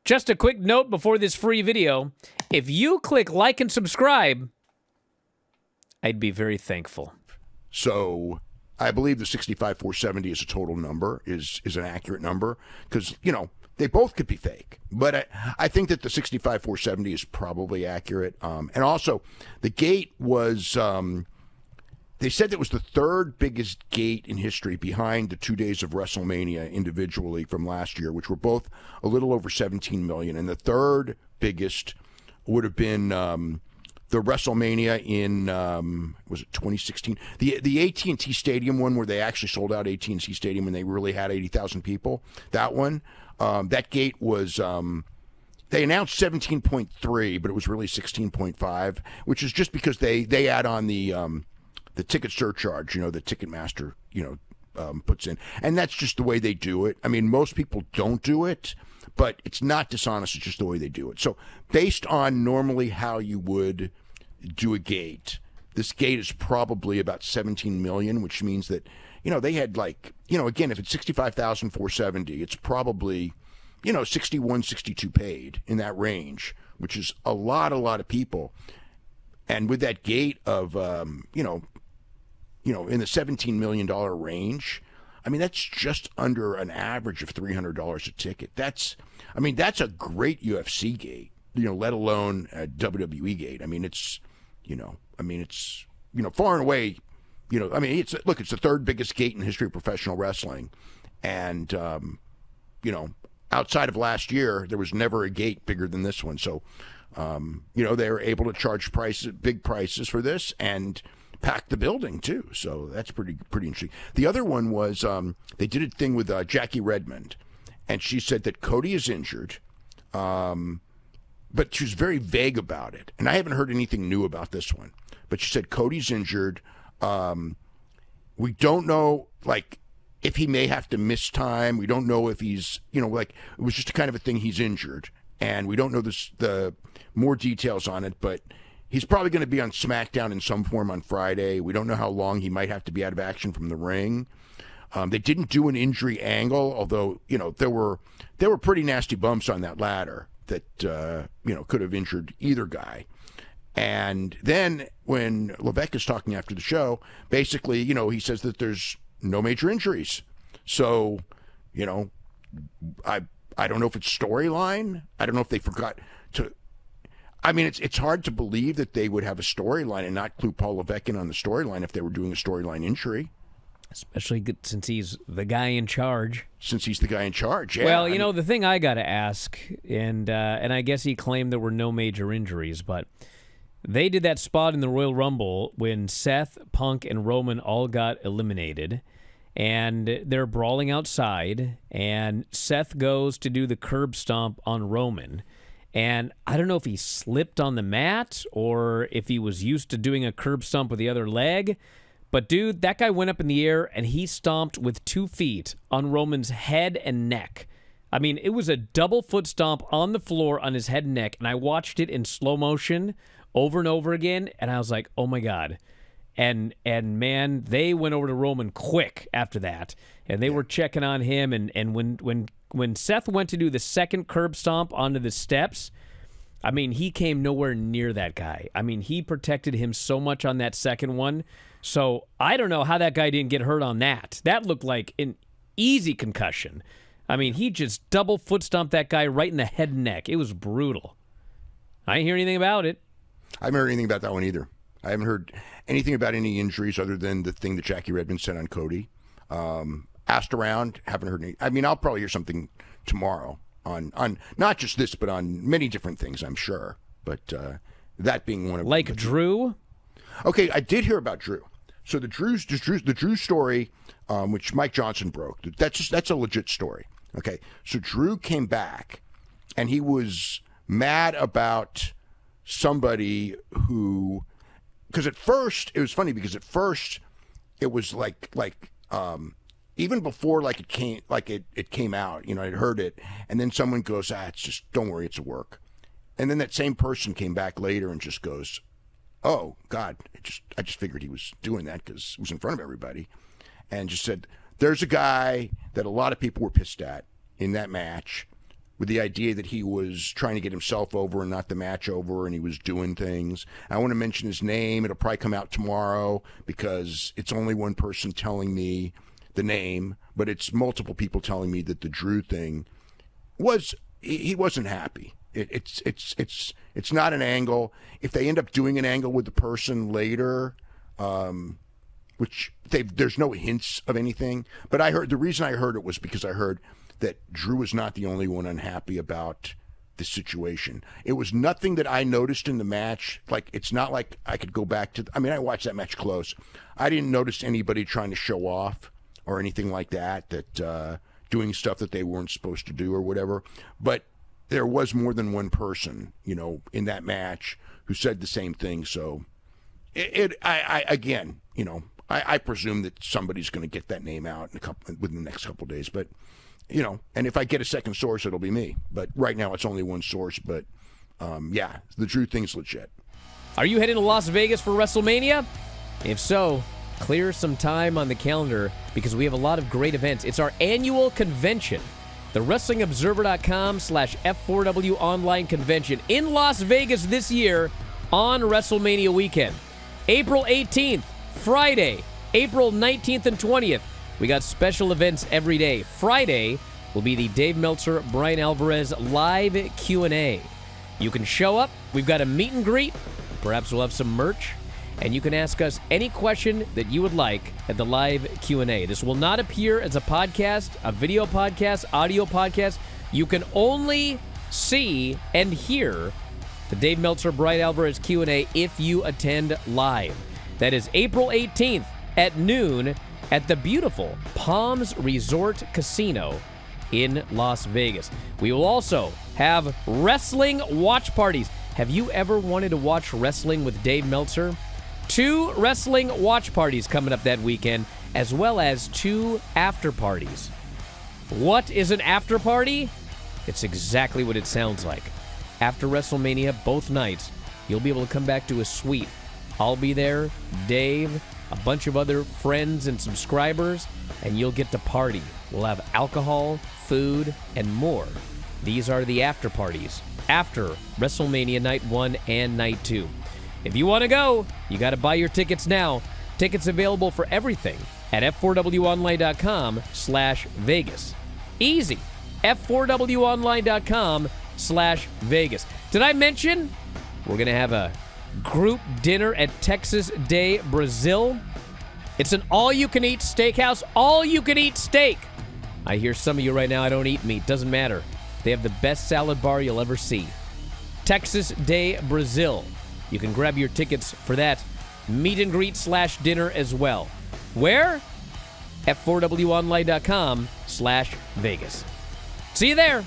Just a quick note before this free video. If you click like and subscribe, I'd be very thankful. So I believe the 65,470 is a total number, is an accurate number, because, you know, they both could be fake. But I think that the 65,470 is probably accurate. And also, the gate was, they said it was the third biggest gate in history behind the 2 days of WrestleMania individually from last year, which were both a little over 17 million. And the third biggest would have been the WrestleMania in, was it 2016? The AT&T Stadium one where they actually sold out AT&T Stadium and they really had 80,000 people. That one, that gate was, they announced 17.3, but it was really 16.5, which is just because they add on the ticket surcharge, you know, the Ticketmaster, you know, puts in. And that's just the way they do it. I mean, most people don't do it, but it's not dishonest. It's just the way they do it. So based on normally how you would do a gate, this gate is probably about 17 million, which means that, you know, they had like, you know, again, if it's 65,470, it's probably, you know, 61, 62 paid in that range, which is a lot of people. And with that gate of, you know, in the $17 million range, I mean, that's just under an average of $300 a ticket. That's a great UFC gate, you know, let alone a WWE gate. I mean, it's far and away, you know, I mean, it's the third biggest gate in the history of professional wrestling. And, you know, outside of last year, there was never a gate bigger than this one. So, you know, they were able to charge big prices for this and pack the building too. So that's pretty interesting. The other one was they did a thing with Jackie Redmond, and she said that Cody is injured, but she was very vague about it. And I haven't heard anything new about this one. But she said Cody's injured. We don't know, like, if he may have to miss time. We don't know if he's, you know, like, it was just kind of a thing, he's injured. And we don't know the more details on it, but he's probably going to be on SmackDown in some form on Friday. We don't know how long he might have to be out of action from the ring. They didn't do an injury angle, although, you know, there were pretty nasty bumps on that ladder that, you know, could have injured either guy. And then when Levesque is talking after the show, basically, you know, he says that there's no major injuries. So, you know, I don't know if it's storyline. I don't know if they forgot to. I mean, it's hard to believe that they would have a storyline and not include Paul Levesque in on the storyline if they were doing a storyline injury. Especially since he's the guy in charge. Yeah. Well, you know, the thing I got to ask, and I guess he claimed there were no major injuries, but they did that spot in the Royal Rumble when Seth, Punk, and Roman all got eliminated, and they're brawling outside, and Seth goes to do the curb stomp on Roman. And I don't know if he slipped on the mat or if he was used to doing a curb stomp with the other leg. But, dude, that guy went up in the air and he stomped with 2 feet on Roman's head and neck. I mean, it was a double foot stomp on the floor on his head and neck. And I watched it in slow motion over and over again. And I was like, oh, my God. And man, they went over to Roman quick after that. And they were checking on him. And when Seth went to do the second curb stomp onto the steps, I mean, he came nowhere near that guy. I mean, he protected him so much on that second one. So I don't know how that guy didn't get hurt on that. That looked like an easy concussion. I mean, he just double foot stomped that guy right in the head and neck. It was brutal. I didn't hear anything about it. I haven't heard anything about that one either. I haven't heard anything about any injuries other than the thing that Jackie Redmond said on Cody. Asked around, haven't heard any. I mean, I'll probably hear something tomorrow on not just this, but on many different things, I'm sure. But that being one of like them. Drew. Okay, I did hear about Drew. So the Drew story, which Mike Johnson broke. That's a legit story. Okay, so Drew came back, and he was mad about somebody who, because at first it was funny because at first it was like even before it came out, you know, I'd heard it, and then someone goes, it's just, don't worry, it's a work, and then that same person came back later and just goes, oh God, I just figured he was doing that because it was in front of everybody, and just said, there's a guy that a lot of people were pissed at in that match, with the idea that he was trying to get himself over and not the match over, and he was doing things. I want to mention his name. It'll probably come out tomorrow because it's only one person telling me the name, but it's multiple people telling me that the Drew thing was, he wasn't happy. It's not an angle. If they end up doing an angle with the person later, which there's no hints of anything, but the reason I heard it was because I heard that Drew was not the only one unhappy about the situation. It was nothing that I noticed in the match. Like, it's not like I could go back to, I watched that match close. I didn't notice anybody trying to show off or anything like that, doing stuff that they weren't supposed to do or whatever. But there was more than one person, in that match who said the same thing. So I presume that somebody's going to get that name out within the next couple of days. But, and if I get a second source, it'll be me. But right now it's only one source. But, the Drew thing's legit. Are you heading to Las Vegas for WrestleMania? If so, clear some time on the calendar because we have a lot of great events. It's our annual convention, the WrestlingObserver.com/F4W online convention in Las Vegas this year on WrestleMania weekend. April 18th, Friday, April 19th and 20th. We got special events every day. Friday will be the Dave Meltzer, Bryan Alvarez live Q&A. You can show up. We've got a meet and greet. Perhaps we'll have some merch. And you can ask us any question that you would like at the live Q&A. This will not appear as a podcast, a video podcast, audio podcast. You can only see and hear the Dave Meltzer, Bryan Alvarez Q&A if you attend live. That is April 18th at noon at the beautiful Palms Resort Casino in Las Vegas. We will also have wrestling watch parties. Have you ever wanted to watch wrestling with Dave Meltzer? 2 wrestling watch parties coming up that weekend, as well as 2 after parties. What is an after party? It's exactly what it sounds like. After WrestleMania, both nights, you'll be able to come back to a suite. I'll be there, Dave, a bunch of other friends and subscribers, and you'll get to party. We'll have alcohol, food, and more. These are the after parties after WrestleMania Night 1 and Night 2. If you want to go, you got to buy your tickets now. Tickets available for everything at f4wonline.com/Vegas. Easy. f4wonline.com/Vegas. Did I mention we're going to have a group dinner at Texas de Brazil? It's an all-you-can-eat steakhouse, all-you-can-eat steak. I hear some of you right now, I don't eat meat. Doesn't matter. They have the best salad bar you'll ever see. Texas de Brazil. You can grab your tickets for that meet and greet / dinner as well. Where? F4wonline.com/Vegas. See you there.